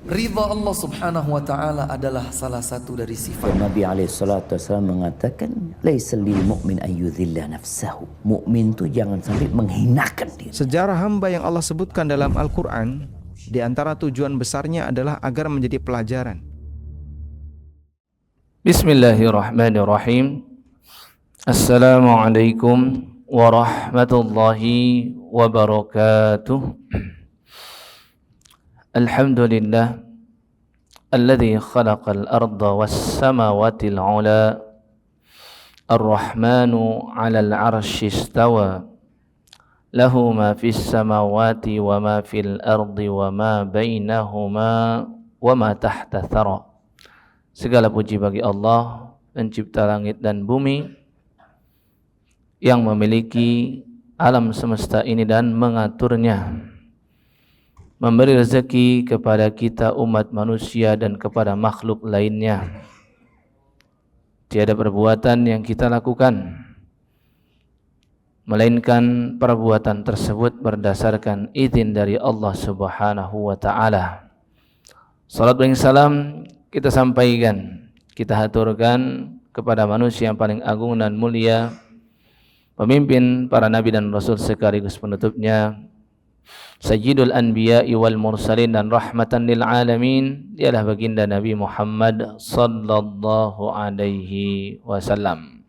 Ridha Allah subhanahu wa ta'ala adalah salah satu dari sifat. Nabi SAW mengatakan, laisa lil mu'min ayyudhilla nafsahu. Mukmin itu jangan sampai menghinakan diri. Sejarah hamba yang Allah sebutkan dalam Al-Quran, di antara tujuan besarnya adalah agar menjadi pelajaran. Bismillahirrahmanirrahim. Assalamualaikum warahmatullahi wabarakatuh. Alhamdulillah alladzi khalaqal arda was samawati al-'ula ar-rahmanu 'alal 'arsy istawa lahu ma fis samawati wa ma fil ardi wa ma bainahuma wa ma tahta thara. Segala puji bagi Allah, pencipta langit dan bumi, yang memiliki alam semesta ini dan mengaturnya, memberi rezeki kepada kita umat manusia dan kepada makhluk lainnya. Tiada perbuatan yang kita lakukan melainkan perbuatan tersebut berdasarkan izin dari Allah Subhanahu wa ta'ala. Salat dan salam kita sampaikan, kita haturkan kepada manusia yang paling agung dan mulia, pemimpin para nabi dan rasul sekaligus penutupnya, Sayyidul Anbiya'i wal Mursalin dan rahmatan lil alamin, dialah baginda Nabi Muhammad sallallahu alaihi wasallam.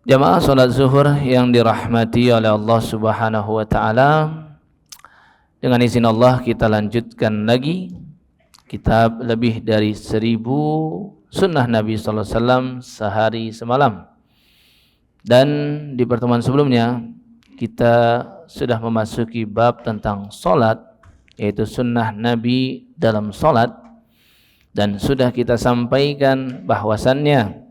Jamaah salat zuhur yang dirahmati oleh Allah Subhanahu wa ta'ala, dengan izin Allah kita lanjutkan lagi kitab lebih dari 1000 sunnah Nabi sallallahu alaihi wasallam sehari semalam. Dan di pertemuan sebelumnya kita sudah memasuki bab tentang solat, yaitu sunnah Nabi dalam solat, dan sudah kita sampaikan bahwasannya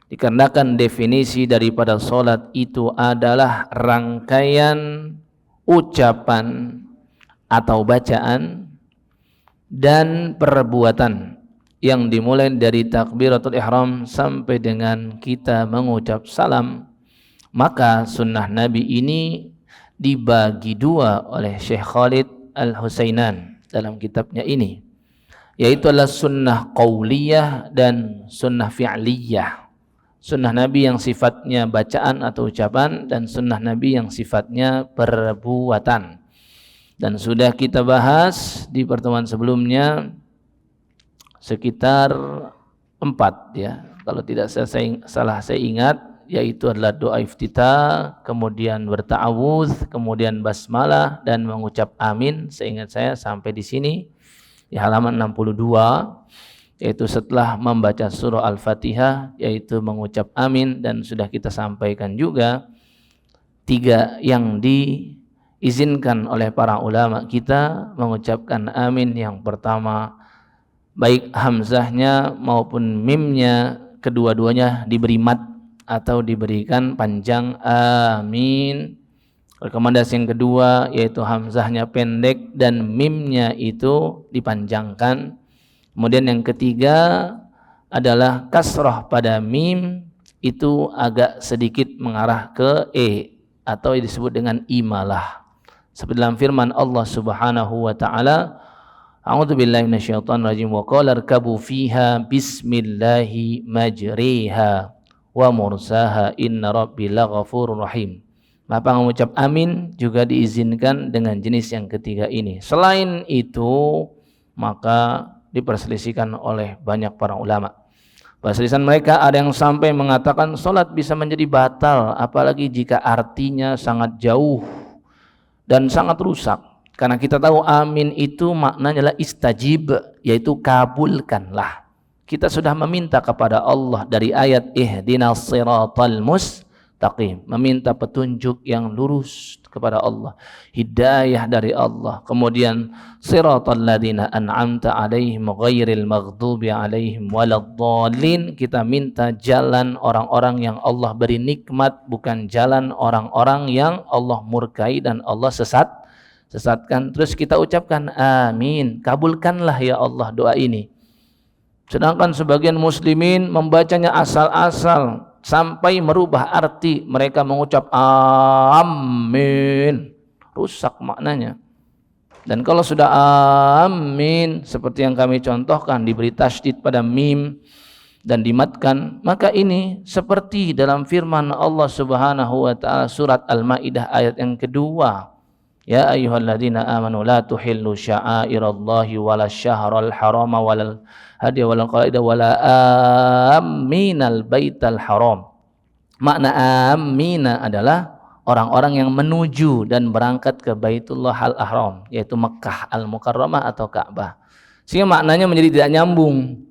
dikarenakan definisi daripada solat itu adalah rangkaian ucapan atau bacaan dan perbuatan yang dimulai dari takbiratul ihram sampai dengan kita mengucap salam, maka sunnah Nabi ini dibagi dua oleh Syekh Khalid Al-Husainan dalam kitabnya ini, yaitu adalah sunnah qauliyah dan sunnah fi'liyah. Sunnah Nabi yang sifatnya bacaan atau ucapan, dan sunnah Nabi yang sifatnya perbuatan. Dan sudah kita bahas di pertemuan sebelumnya sekitar 4 ya, kalau tidak salah saya ingat, yaitu adalah doa iftitah, kemudian berta'awudz, kemudian basmalah dan mengucap amin. Seingat saya sampai di sini di halaman 62, yaitu setelah membaca surah Al-Fatihah, yaitu mengucap amin. Dan sudah kita sampaikan juga 3 yang diizinkan oleh para ulama kita mengucapkan amin. Yang pertama, baik hamzahnya maupun mimnya kedua-duanya diberi mat atau diberikan panjang, amin. Rekomendasi yang kedua yaitu hamzahnya pendek dan mimnya itu dipanjangkan. Kemudian yang ketiga adalah kasrah pada mim itu agak sedikit mengarah ke e atau disebut dengan imalah. Seperti dalam firman Allah Subhanahu wa ta'ala, A'udzu billahi minasyaitonir rajim, wa qala irkabu fiha bismillahi majriha wa mursaha inna rabbi laghafurur rahim. Maka mengucap amin juga diizinkan dengan jenis yang ketiga ini. Selain itu, maka diperselisihkan oleh banyak para ulama. Perselisihan mereka ada yang sampai mengatakan salat bisa menjadi batal apalagi jika artinya sangat jauh dan sangat rusak. Karena kita tahu amin itu maknanya adalah istajib, yaitu kabulkanlah. Kita sudah meminta kepada Allah dari ayat ihdinas siratal mustaqim, meminta petunjuk yang lurus kepada Allah, hidayah dari Allah. Kemudian siratal ladzina an'amta alaihim ghairil maghdubi alaihim waladdallin, kita minta jalan orang-orang yang Allah beri nikmat, bukan jalan orang-orang yang Allah murkai dan Allah sesatkan. Terus kita ucapkan amin, kabulkanlah ya Allah doa ini. Sedangkan sebagian muslimin membacanya asal-asal sampai merubah arti, mereka mengucap amin, rusak maknanya. Dan kalau sudah amin seperti yang kami contohkan, diberi tasydid pada mim dan dimatkan, maka ini seperti dalam firman Allah Subhanahu wa taala surat Al-Maidah ayat yang kedua. Ya ayyuhalladzina amanu la tuhillu sya'airallahi wala syahral harama wal hadiya wal qalida wala aminal baital haram. Makna amina adalah orang-orang yang menuju dan berangkat ke Baitullah Al-Haram, yaitu Mekkah Al-Mukarramah atau Ka'bah. Sehingga maknanya menjadi tidak nyambung.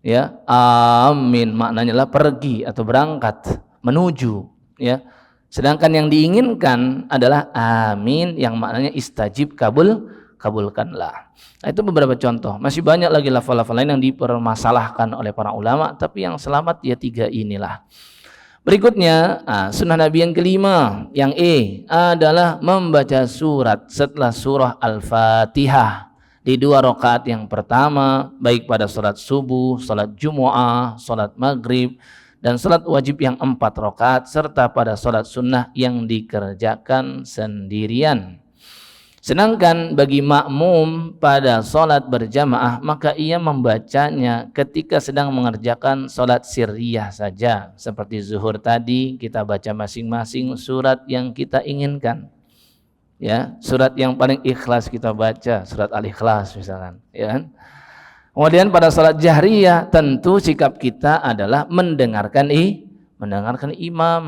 Ya, amin maknanya adalah pergi atau berangkat, menuju, ya. Sedangkan yang diinginkan adalah amin yang maknanya istajib, kabulkanlah. Nah, itu beberapa contoh. Masih banyak lagi lafal-lafal lain yang dipermasalahkan oleh para ulama, tapi yang selamat ya 3 inilah. Berikutnya, sunnah Nabi yang kelima, yang adalah membaca surat setelah surah Al-Fatihah di 2 rakaat yang pertama, baik pada salat subuh, salat Jumu'ah, salat maghrib, dan salat wajib yang 4 rakaat, serta pada salat sunnah yang dikerjakan sendirian. Sedangkan bagi makmum pada salat berjamaah, maka ia membacanya ketika sedang mengerjakan salat sirriyah saja. Seperti zuhur tadi, kita baca masing-masing surat yang kita inginkan. Ya, surat yang paling ikhlas kita baca, surat Al-Ikhlas misalkan, ya kan? Kemudian pada salat jahriyah tentu sikap kita adalah mendengarkan imam,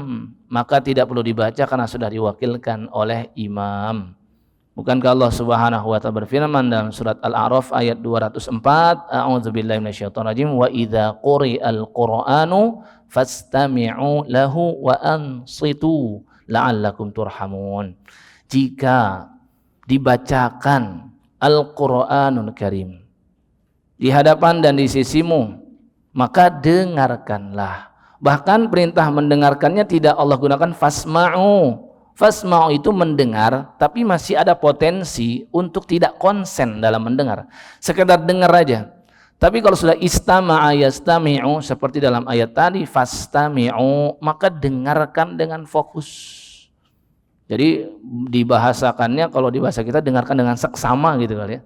maka tidak perlu dibaca karena sudah diwakilkan oleh imam. Bukankah Allah Subhanahu wa taala berfirman dalam surat Al-A'raf ayat 204, a'udzubillahi minasyaitonirrajim, wa idza quri'al qur'anu fastami'u lahu wa ansitu la'allakum turhamun. Jika dibacakan Al-Qur'anul Karim di hadapan dan di sisimu, maka dengarkanlah. Bahkan perintah mendengarkannya tidak Allah gunakan fasma'u. Fasma'u itu mendengar, tapi masih ada potensi untuk tidak konsen dalam mendengar. Sekedar dengar aja. Tapi kalau sudah istama'a yastami'u seperti dalam ayat tadi, fastami'u, maka dengarkan dengan fokus. Jadi dibahasakannya, kalau di bahasa kita dengarkan dengan seksama gitu kali ya.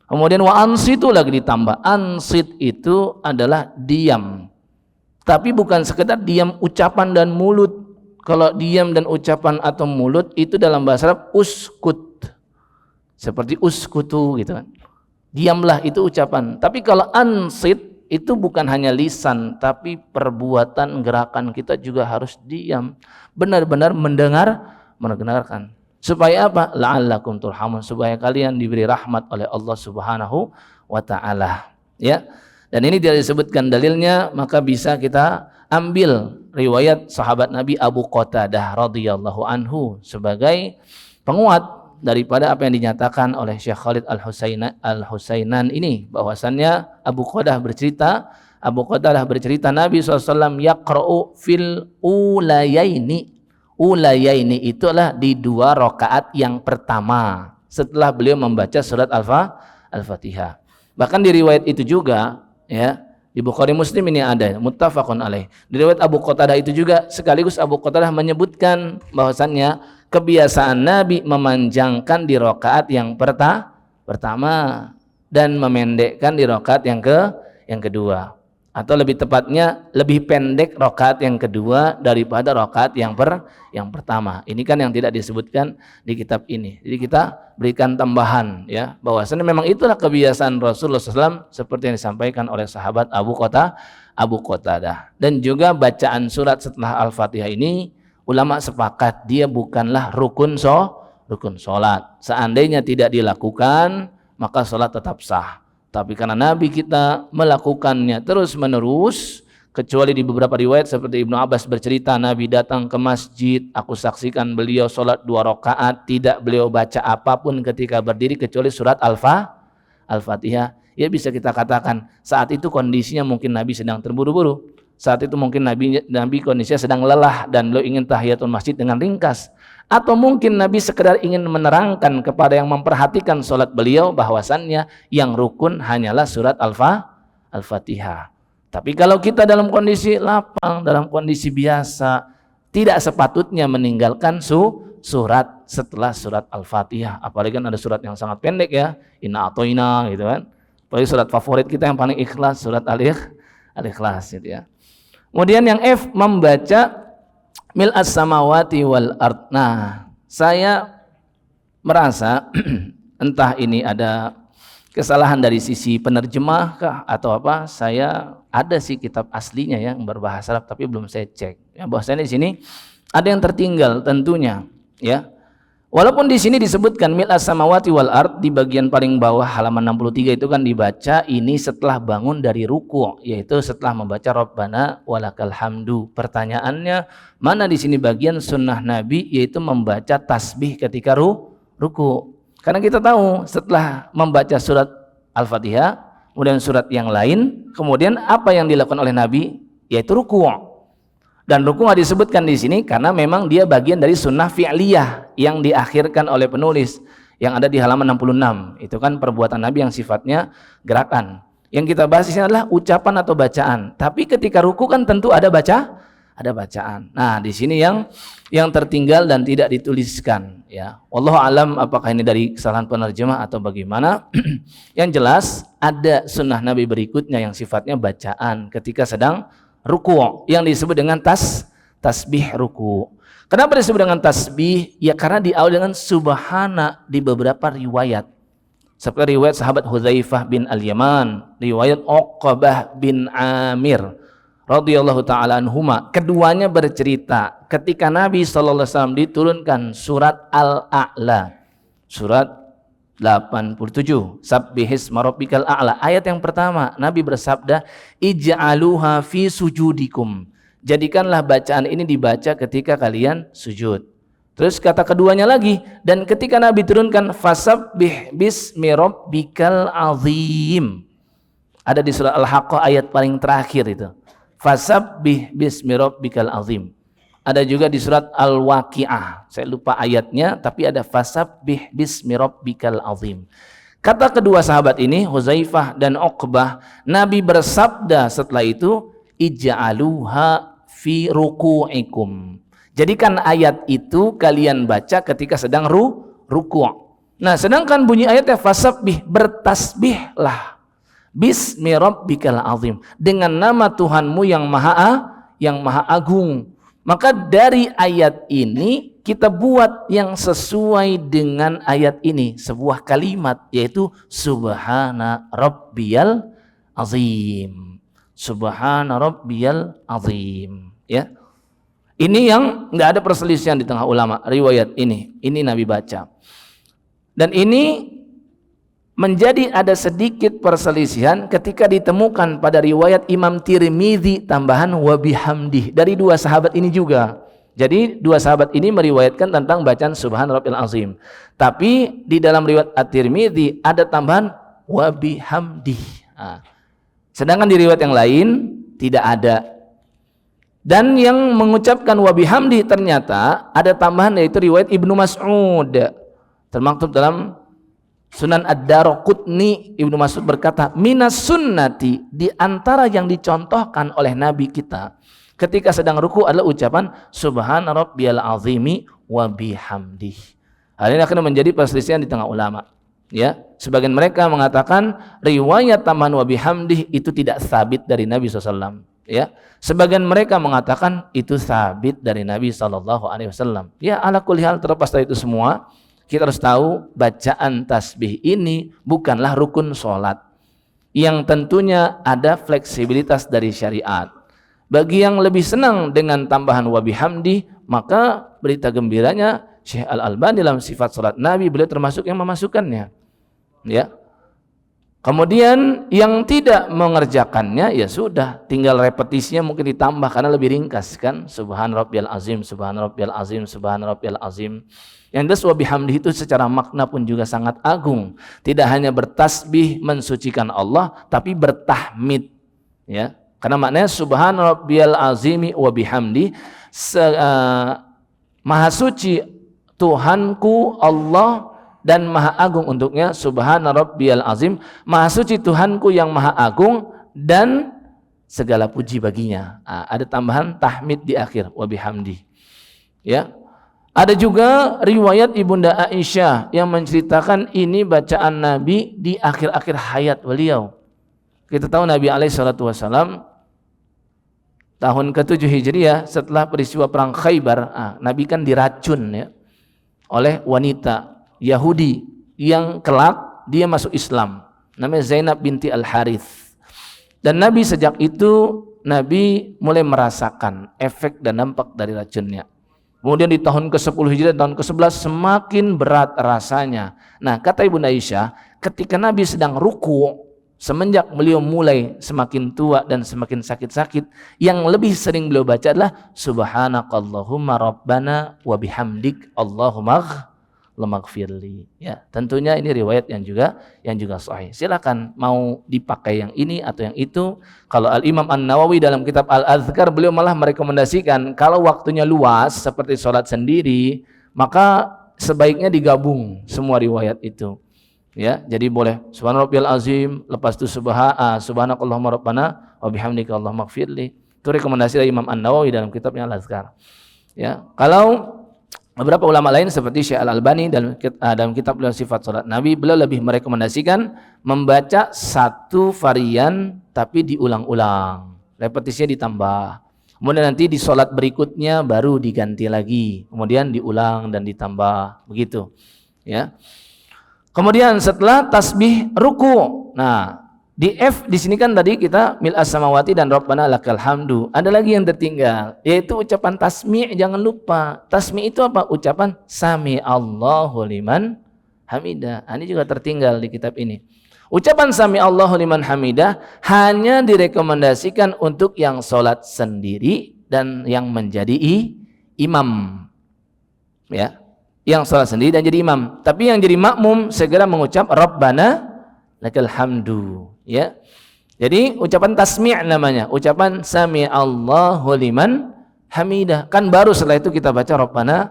Kemudian wa ansitu lagi ditambah. Ansit itu adalah diam. Tapi bukan sekedar diam ucapan dan mulut. Kalau diam dan ucapan atau mulut itu dalam bahasa Arab uskut. Seperti uskutu gitu kan. Diamlah itu ucapan. Tapi kalau ansit itu bukan hanya lisan, tapi perbuatan, gerakan kita juga harus diam. Benar-benar mendengarkan. Supaya apa? La'allakum turhamun, supaya kalian diberi rahmat oleh Allah Subhanahu wa taala, ya. Dan ini tidak disebutkan dalilnya, maka bisa kita ambil riwayat sahabat Nabi Abu Qatadah radhiyallahu anhu sebagai penguat daripada apa yang dinyatakan oleh Syekh Khalid Al-Husainan ini, bahwasannya Abu Qatadah bercerita Nabi SAW yaqra'u fil ulayaini. Ulayaini itu adalah di 2 rakaat yang pertama setelah beliau membaca surat Al-Fatihah. Bahkan di riwayat itu juga, ya, di Bukhari Muslim ini ada muttafaqun alaih. Di riwayat Abu Qatadah itu juga sekaligus Abu Qatadah menyebutkan bahwasannya kebiasaan Nabi memanjangkan di rakaat yang pertama dan memendekkan di rakaat yang kedua. Atau lebih tepatnya lebih pendek rakaat yang kedua daripada rakaat yang pertama. Ini kan yang tidak disebutkan di kitab ini. Jadi kita berikan tambahan, ya, bahwasanya memang itulah kebiasaan Rasulullah SAW seperti yang disampaikan oleh sahabat Abu Qatadah. Dan juga bacaan surat setelah Al-Fatihah ini ulama sepakat dia bukanlah rukun salat. Seandainya tidak dilakukan maka salat tetap sah. Tapi karena Nabi kita melakukannya terus-menerus, kecuali di beberapa riwayat seperti Ibnu Abbas bercerita, Nabi datang ke masjid, aku saksikan beliau sholat 2 rakaat, tidak beliau baca apapun ketika berdiri kecuali surat Al-Fatihah. Ya bisa kita katakan saat itu kondisinya mungkin Nabi sedang terburu-buru. Saat itu mungkin Nabi kondisinya sedang lelah dan beliau ingin tahiyatul masjid dengan ringkas. Atau mungkin Nabi sekedar ingin menerangkan kepada yang memperhatikan sholat beliau bahwasannya yang rukun hanyalah surat Al-Fatihah. Tapi kalau kita dalam kondisi lapang, dalam kondisi biasa, tidak sepatutnya meninggalkan surat setelah surat Al-Fatihah. Apalagi kan ada surat yang sangat pendek ya, Inna Atoina gitu kan. Apalagi surat favorit kita yang paling ikhlas, surat Al-Ikhlas gitu ya. Kemudian yang F, membaca mil as-samawati wal ard. Nah, saya merasa entah ini ada kesalahan dari sisi penerjemah kah atau apa, saya ada sih kitab aslinya ya yang berbahasa Arab tapi belum saya cek. Ya, bahwasanya di sini ada yang tertinggal tentunya ya. Walaupun di sini disebutkan mil as-samawati wal ard di bagian paling bawah halaman 63 itu kan dibaca ini setelah bangun dari ruku', yaitu setelah membaca Rabbana walakal hamdu. Pertanyaannya, mana di sini bagian sunnah Nabi yaitu membaca tasbih ketika ruku'? Karena kita tahu setelah membaca surat Al-Fatihah, kemudian surat yang lain, kemudian apa yang dilakukan oleh Nabi yaitu ruku'. Dan ruku' nggak disebutkan di sini karena memang dia bagian dari sunnah fi'liyah yang diakhirkan oleh penulis yang ada di halaman 66. Itu kan perbuatan Nabi yang sifatnya gerakan. Yang kita bahas di sini adalah ucapan atau bacaan. Tapi ketika ruku' kan tentu ada bacaan. Nah, di sini yang tertinggal dan tidak dituliskan ya. Wallahu alam apakah ini dari kesalahan penerjemah atau bagaimana. Yang jelas ada sunnah Nabi berikutnya yang sifatnya bacaan ketika sedang ruku' yang disebut dengan tasbih ruku'. Kenapa disebut dengan tasbih? Ya karena diawali dengan subhana di beberapa riwayat. Seperti riwayat sahabat Hudzaifah bin Al-Yaman, riwayat Uqbah bin Amir radhiyallahu taala anhuma. Keduanya bercerita ketika Nabi sallallahu alaihi wasallam diturunkan surat Al-A'la. Surat 87 Sabbihisma rabbikal a'la. Ayat yang pertama Nabi bersabda ij'aluha fi sujudikum. Jadikanlah bacaan ini dibaca ketika kalian sujud. Terus kata keduanya lagi, dan ketika Nabi turunkan fasabbih bismi rabbikal azim. Ada di surah Al-Haqqah ayat paling terakhir itu. Fasabbih bismi rabbikal azim. Ada juga di surat Al-Waqi'ah. Saya lupa ayatnya, tapi ada fasabbih bismi rabbikal azim. Kata kedua sahabat ini, Hudzaifah dan Uqbah, Nabi bersabda setelah itu, ij'aluha fi ruku'ikum. Jadikan ayat itu kalian baca ketika sedang ruku'. Nah, sedangkan bunyi ayatnya fasabbih, bertasbihlah bismi rabbikal azim, dengan nama Tuhanmu yang maha agung. Maka dari ayat ini kita buat yang sesuai dengan ayat ini, sebuah kalimat yaitu subhana rabbiyal azim. Subhana rabbiyal azim, ya. Ini yang enggak ada perselisihan di tengah ulama, riwayat ini Nabi baca. Dan ini menjadi ada sedikit perselisihan ketika ditemukan pada riwayat Imam Tirmidzi tambahan wa bihamdih dari dua sahabat ini juga. Jadi dua sahabat ini meriwayatkan tentang bacaan subhan rabbil azim. Tapi di dalam riwayat At-Tirmidzi ada tambahan wa bihamdih. Nah, sedangkan di riwayat yang lain tidak ada. Dan yang mengucapkan wa bihamdih ternyata ada tambahan yaitu riwayat Ibnu Mas'ud. Termaktub dalam Sunan Ad-Daraqutni, Ibnu Mas'ud berkata, minas sunnati, di antara yang dicontohkan oleh Nabi kita ketika sedang ruku adalah ucapan subhana rabbiyal azimi wa bihamdih. Hal ini akan menjadi perselisihan di tengah ulama. Ya, sebagian mereka mengatakan riwayat tambahan wa bihamdih itu tidak sabit dari Nabi SAW. Ya, sebagian mereka mengatakan itu sabit dari Nabi SAW. Ya, ala kulli hal, terlepas dari itu semua, kita harus tahu bacaan tasbih ini bukanlah rukun sholat yang tentunya ada fleksibilitas dari syariat. Bagi yang lebih senang dengan tambahan wa bihamdi, maka berita gembiranya Syekh Al-Albani dalam sifat sholat Nabi, beliau termasuk yang memasukkannya. Ya. Kemudian yang tidak mengerjakannya, ya sudah, tinggal repetisinya mungkin ditambah karena lebih ringkas kan. Subhan rabbiyal azim, subhan rabbiyal azim, subhan rabbiyal azim. Yang jelas wa bihamdihi itu secara makna pun juga sangat agung. Tidak hanya bertasbih mensucikan Allah, tapi bertahmid. Ya, karena maknanya subhan rabbiyal azimi wa bihamdi, maha suci Tuhanku Allah dan maha agung untuknya, subhana rabbiyal azim, maha suci Tuhanku yang maha agung dan segala puji baginya. Ada tambahan tahmid di akhir wa bihamdi. Ya. Ada juga riwayat Ibunda Aisyah yang menceritakan ini bacaan Nabi di akhir-akhir hayat beliau. Kita tahu Nabi SAW tahun ke-7 Hijriah setelah peristiwa perang Khaybar, Nabi kan diracun ya oleh wanita Yahudi yang kelak dia masuk Islam, namanya Zainab binti Al-Harith. Dan Nabi sejak itu Nabi mulai merasakan efek dan dampak dari racunnya. Kemudian di tahun ke-10 Hijriah, tahun ke-11 semakin berat rasanya. Nah, kata Ibunda Aisyah, ketika Nabi sedang ruku, semenjak beliau mulai semakin tua dan semakin sakit-sakit, yang lebih sering beliau baca adalah Subhanakallahumma Rabbana wa bihamdik Allahumma lemaghfirli. Ya, tentunya ini riwayat yang juga sahih. Silakan mau dipakai yang ini atau yang itu. Kalau Al-Imam An-Nawawi dalam kitab Al-Azkar beliau malah merekomendasikan kalau waktunya luas seperti sholat sendiri, maka sebaiknya digabung semua riwayat itu. Ya, jadi boleh Subhanarabbiyal azim, lepas itu subhanakallahumma rabbana wa bihamdika Allahummaghfirli. Itu rekomendasi dari Imam An-Nawawi dalam kitabnya Al-Azkar. Ya, kalau beberapa ulama lain seperti Syekh Al-Albani dalam kitab beliau Sifat Salat Nabi, beliau lebih merekomendasikan membaca satu varian tapi diulang-ulang, repetisinya ditambah. Kemudian nanti di salat berikutnya baru diganti lagi, kemudian diulang dan ditambah, begitu. Ya. Kemudian setelah tasbih ruku, nah di F di sini kan tadi kita mil as-samawati dan Rabbana lakal hamdu. Ada lagi yang tertinggal, yaitu ucapan tasmi'. Jangan lupa, tasmi' itu apa? Ucapan sami Allahu liman hamidah. Ini juga tertinggal di kitab ini. Ucapan sami Allahu liman hamidah hanya direkomendasikan untuk yang sholat sendiri dan yang menjadi imam. Ya, yang sholat sendiri dan jadi imam. Tapi yang jadi makmum segera mengucap Rabbana lakal hamdu. Ya, jadi ucapan tasmi' namanya, ucapan sami Allahu liman hamidah. Kan baru setelah itu kita baca Rabbana.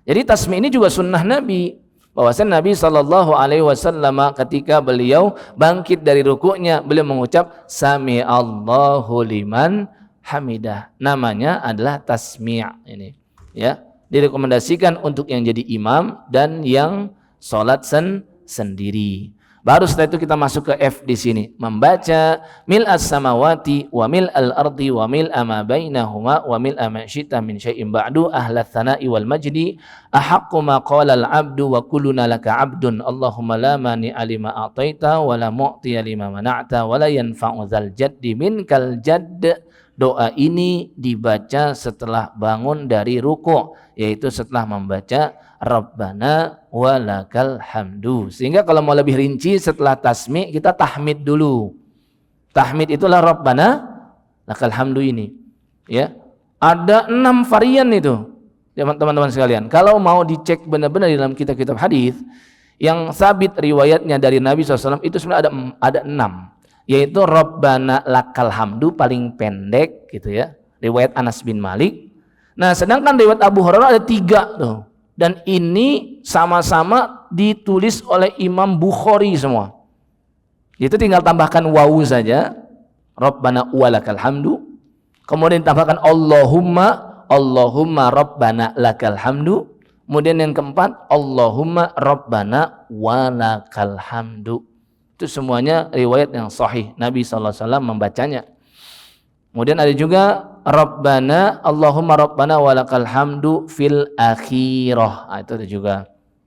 Jadi tasmi' ini juga sunnah Nabi. Bahwasanya Nabi SAW ketika beliau bangkit dari rukuknya, beliau mengucap sami Allahu liman hamidah. Namanya adalah tasmi' ini. Ya, direkomendasikan untuk yang jadi imam dan yang sholat sendiri. Baru setelah itu kita masuk ke F di sini, membaca mil as-samawati wa mil al-ardi wa mil ma bainahuma wa mil ma syi'ta min syai'in ba'du ahlat tsana'i wal majdi ahaqqu ma qala al-'abdu wa kulluna laka 'abdun Allahumma la mani'a lima a'taita wa la mu'tiya lima mana'ta wa la yanfa'u dzal jaddi minkal jadd. Doa ini dibaca setelah bangun dari ruku', yaitu setelah membaca Rabbana walakal hamdu. Sehingga kalau mau lebih rinci setelah tasmi' kita tahmid dulu. Tahmid itulah Rabbana lakal hamdu ini. Ya. Ada 6 varian itu. Teman-teman sekalian, kalau mau dicek benar-benar di dalam kitab-kitab hadis yang sabit riwayatnya dari Nabi SAW itu sebenarnya ada 6. Yaitu Rabbana lakal hamdu paling pendek gitu ya, riwayat Anas bin Malik. Nah, sedangkan riwayat Abu Hurairah ada 3 tuh. Dan ini sama-sama ditulis oleh Imam Bukhari semua. Itu tinggal tambahkan wawu saja, Rabbana walakal hamdu. Kemudian tambahkan Allahumma Rabbana lakal hamdu. Kemudian yang keempat Allahumma Rabbana walakal hamdu. Itu semuanya riwayat yang sahih, Nabi SAW membacanya. Kemudian ada juga Allahumma Rabbana walakal hamdu fil akhirah. Itu ada juga.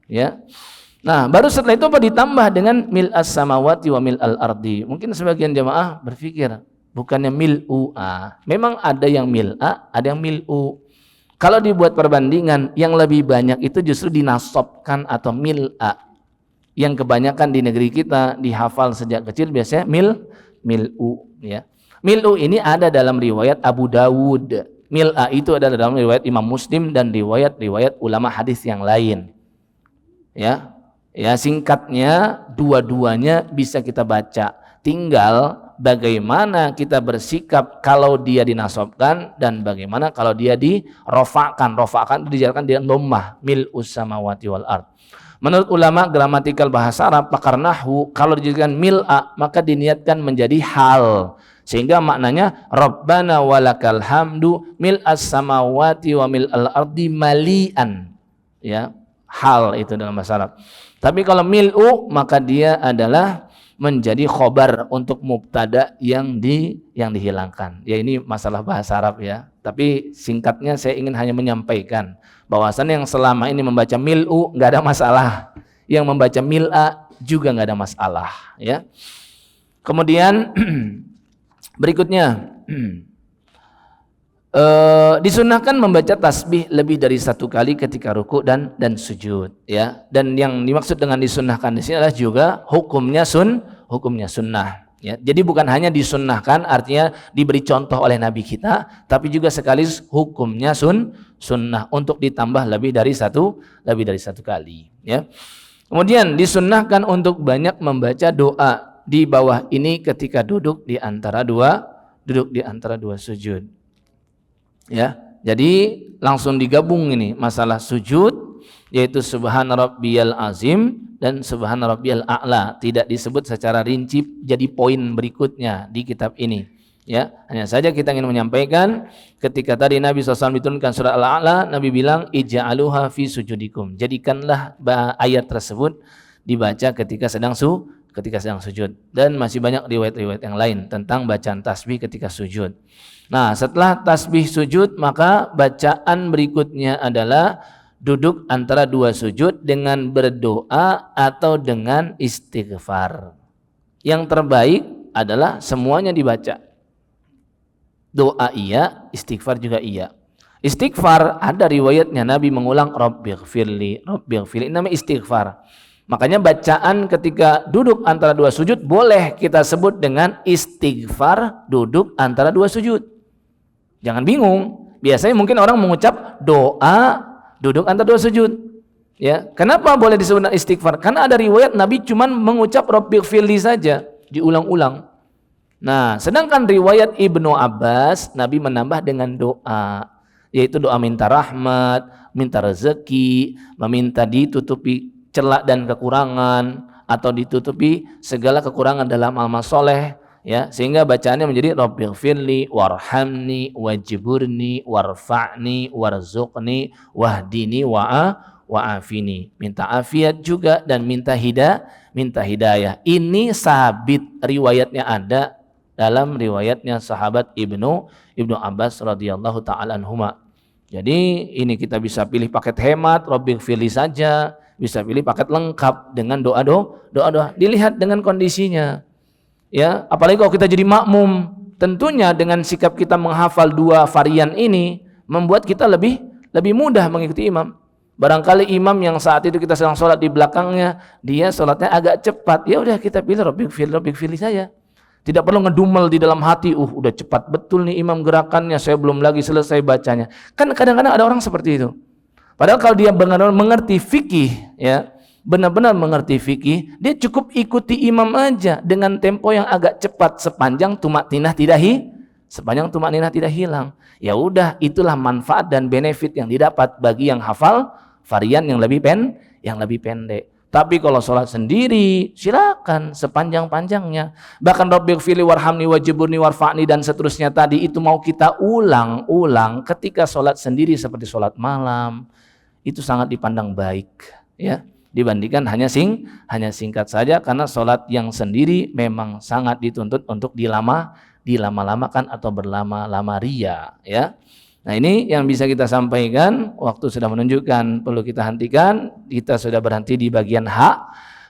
Ya. Nah, baru setelah itu apa ditambah dengan mil as-samawati wa mil al-ardi. Mungkin sebagian jamaah berpikir bukannya mil'u. Memang ada yang mil'a, ada yang mil'u. Kalau dibuat perbandingan, yang lebih banyak itu justru dinasobkan atau mil'a. Yang kebanyakan di negeri kita dihafal sejak kecil biasanya mil'u ya. Mil'u ini ada dalam riwayat Abu Dawud. Mil'a itu ada dalam riwayat Imam Muslim dan riwayat ulama hadis yang lain. Ya. Ya, singkatnya dua-duanya bisa kita baca. Tinggal bagaimana kita bersikap kalau dia dinasobkan dan bagaimana kalau dia dirofa'kan. Rofa'kan itu dijalankan dengan dhammah, mil'us samawati wal ard. Menurut ulama gramatikal bahasa Arab, pakar nahwu, kalau dijadikan mil'a maka diniatkan menjadi hal. Sehingga maknanya Rabbana walakal hamdu mil'as samawati wa mil'al ardi mali'an. Ya, hal itu dalam bahasa Arab. Tapi kalau mil'u maka dia adalah menjadi khobar untuk mubtada yang dihilangkan. Ya, ini masalah bahasa Arab ya. Tapi singkatnya saya ingin hanya menyampaikan bahwasannya yang selama ini membaca mil'u nggak ada masalah. Yang membaca mil'a juga nggak ada masalah ya. Kemudian berikutnya disunahkan membaca tasbih lebih dari satu kali ketika ruku dan sujud ya. Dan yang dimaksud dengan disunahkan di sini adalah juga hukumnya sunnah ya. Jadi bukan hanya disunnahkan artinya diberi contoh oleh Nabi kita, tapi juga sekaligus hukumnya sunnah untuk ditambah lebih dari satu kali ya. Kemudian disunnahkan untuk banyak membaca doa di bawah ini ketika duduk di antara dua sujud. Ya. Jadi langsung digabung ini masalah sujud, yaitu subhana rabbiyal azim dan subhana rabbiyal a'la, tidak disebut secara rinci jadi poin berikutnya di kitab ini. Ya, hanya saja kita ingin menyampaikan ketika tadi Nabi SAW diturunkan surat Al-A'la, Nabi bilang ij'aluha fi sujudikum. Jadikanlah ayat tersebut dibaca ketika sedang sujud. Dan masih banyak riwayat-riwayat yang lain tentang bacaan tasbih ketika sujud. Nah, setelah tasbih sujud, maka bacaan berikutnya adalah duduk antara dua sujud dengan berdoa atau dengan istighfar. Yang terbaik adalah semuanya dibaca. Doa iya, istighfar juga iya. Istighfar ada riwayatnya Nabi mengulang Rabbighfirli, Rabbighfirli, namanya istighfar. Makanya bacaan ketika duduk antara dua sujud boleh kita sebut dengan istighfar duduk antara dua sujud. Jangan bingung. Biasanya mungkin orang mengucap doa duduk antara dua sujud. Ya, kenapa boleh disebut istighfar? Karena ada riwayat Nabi cuman mengucap Rabbighfirli saja, diulang-ulang. Nah, sedangkan riwayat Ibnu Abbas, Nabi menambah dengan doa, yaitu doa minta rahmat, minta rezeki, meminta ditutupi celah dan kekurangan, atau ditutupi segala kekurangan dalam amal soleh, ya, sehingga bacaannya menjadi Rabbighfirli, warhamni, wajburni, warfa'ni, warzuqni, wahdini, wa'afini. Minta afiat juga dan minta hidayah. Ini sabit riwayatnya ada dalam riwayatnya sahabat Ibnu Abbas radhiyallahu taala anhuma. Jadi ini kita bisa pilih paket hemat Rabbighfirli saja, bisa pilih paket lengkap dengan doa-doa. Dilihat dengan kondisinya. Ya, apalagi kalau kita jadi makmum, tentunya dengan sikap kita menghafal dua varian ini membuat kita lebih mudah mengikuti imam. Barangkali imam yang saat itu kita sedang sholat di belakangnya, dia sholatnya agak cepat, ya udah kita pilih Rabbighfirli saja. Tidak perlu ngedumel di dalam hati, udah cepat betul nih imam gerakannya, saya belum lagi selesai bacanya. Kan kadang-kadang ada orang seperti itu. Padahal kalau dia benar-benar mengerti fikih, ya, benar-benar mengerti fikih, dia cukup ikuti imam aja dengan tempo yang agak cepat sepanjang tumakninah tidak hilang. Ya udah, itulah manfaat dan benefit yang didapat bagi yang hafal varian yang lebih pendek. Tapi kalau sholat sendiri, silakan sepanjang-panjangnya. Bahkan Rabbighfirli, warhamni, wajburni, warfa'ni dan seterusnya tadi itu mau kita ulang-ulang ketika sholat sendiri seperti sholat malam, itu sangat dipandang baik, ya, dibandingkan hanya singkat saja, karena sholat yang sendiri memang sangat dituntut untuk dilama-lamakan atau berlama-lama ria, ya. Nah, ini yang bisa kita sampaikan. Waktu sudah menunjukkan perlu kita hentikan. Kita sudah berhenti di bagian H.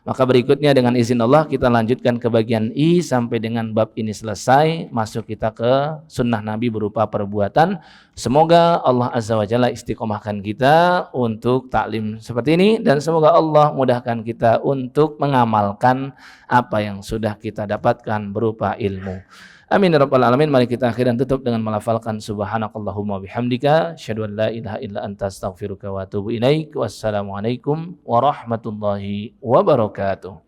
Maka berikutnya dengan izin Allah kita lanjutkan ke bagian I sampai dengan bab ini selesai. Masuk kita ke sunnah Nabi berupa perbuatan. Semoga Allah Azza wa Jalla istiqomahkan kita untuk taklim seperti ini. Dan semoga Allah mudahkan kita untuk mengamalkan apa yang sudah kita dapatkan berupa ilmu. Amin ya rabbal alamin. Mari kita akhiran tutup dengan melafalkan subhanakallahumma bihamdika asyhadu an la ilaha illa anta astaghfiruka wa atubu ilaik. Wassalamualaikum warahmatullahi wabarakatuh.